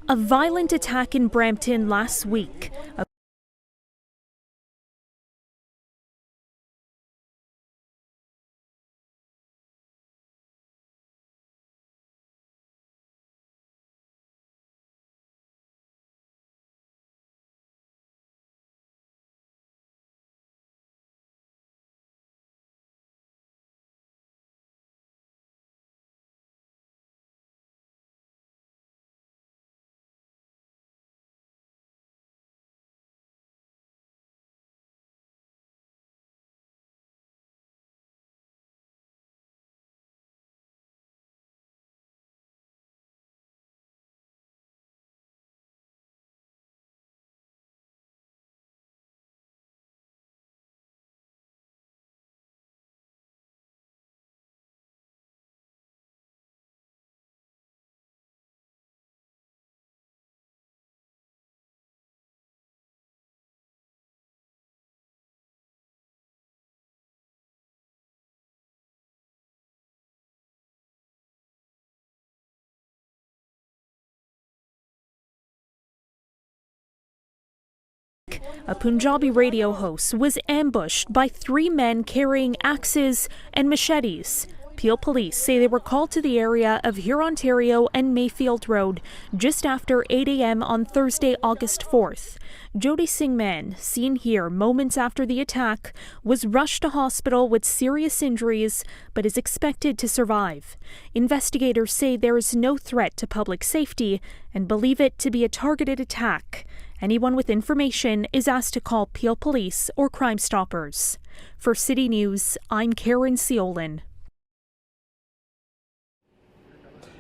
A violent attack in Brampton last week. A Punjabi radio host was ambushed by 3 men carrying axes and machetes. Peel police say they were called to the area of Hurontario and Mayfield Road just after 8 a.m. on Thursday, August 4th. Joti Singh Mann, seen here moments after the attack, was rushed to hospital with serious injuries but is expected to survive. Investigators say there is no threat to public safety and believe it to be a targeted attack. Anyone with information is asked to call Peel Police or Crime Stoppers. For City News, I'm Karen Seolin.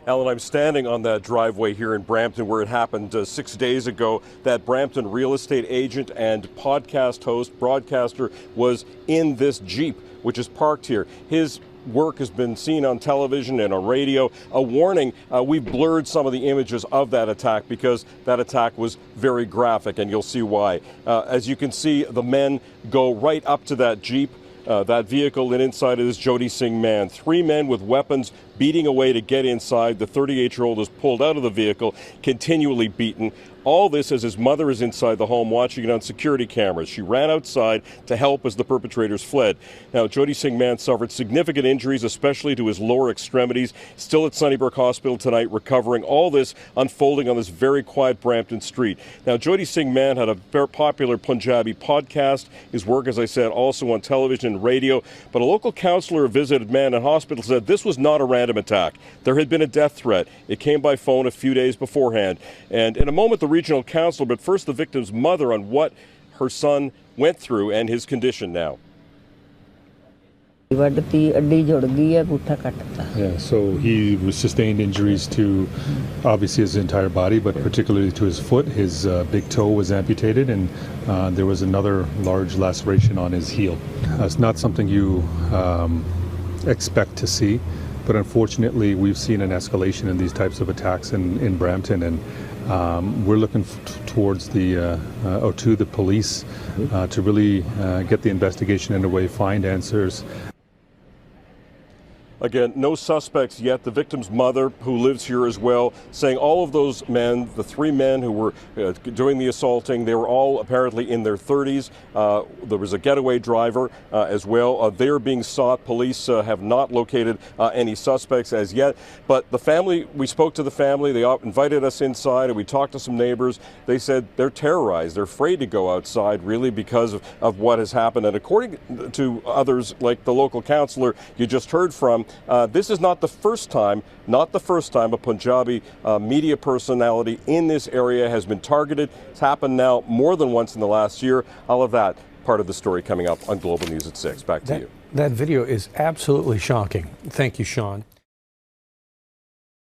Alan, I'm standing on that driveway here in Brampton where it happened 6 days ago. That Brampton real estate agent and podcast host, broadcaster, was in this Jeep, which is parked here. His work has been seen on television and on radio. A warning, we've blurred some of the images of that attack because that attack was very graphic, and you'll see why. As you can see, the men go right up to that Jeep, that vehicle, and inside it is Joti Singh Mann. 3 men with weapons beating away to get inside. The 38-year-old is pulled out of the vehicle, continually beaten. All this as his mother is inside the home watching it on security cameras. She ran outside to help as the perpetrators fled. Now, Joti Singh Mann suffered significant injuries, especially to his lower extremities. Still at Sunnybrook Hospital tonight, recovering. All this unfolding on this very quiet Brampton street. Now, Joti Singh Mann had a very popular Punjabi podcast. His work, as I said, also on television and radio. But a local counsellor who visited Mann in hospital said this was not a random attack. There had been a death threat. It came by phone a few days beforehand. And in a moment, the regional counsellor, but first the victim's mother, on what her son went through and his condition now. Yeah, so he sustained injuries to obviously his entire body, but particularly to his foot. His big toe was amputated, and there was another large laceration on his heel. It's not something you expect to see, but unfortunately we've seen an escalation in these types of attacks in Brampton, and we're looking towards to the police to really get the investigation underway, find answers. Again, no suspects yet. The victim's mother, who lives here as well, saying all of those men, the 3 men who were doing the assaulting, they were all apparently in their 30s. There was a getaway driver as well. They are being sought. Police have not located any suspects as yet. But the family, we spoke to the family. They invited us inside, and we talked to some neighbors. They said they're terrorized. They're afraid to go outside, really, because of what has happened. And according to others, like the local councillor you just heard from, this is not the first time a Punjabi media personality in this area has been targeted. It's happened now more than once in the last year. All of that part of the story coming up on Global News at 6. Back to you. That video is absolutely shocking. Thank you, Sean.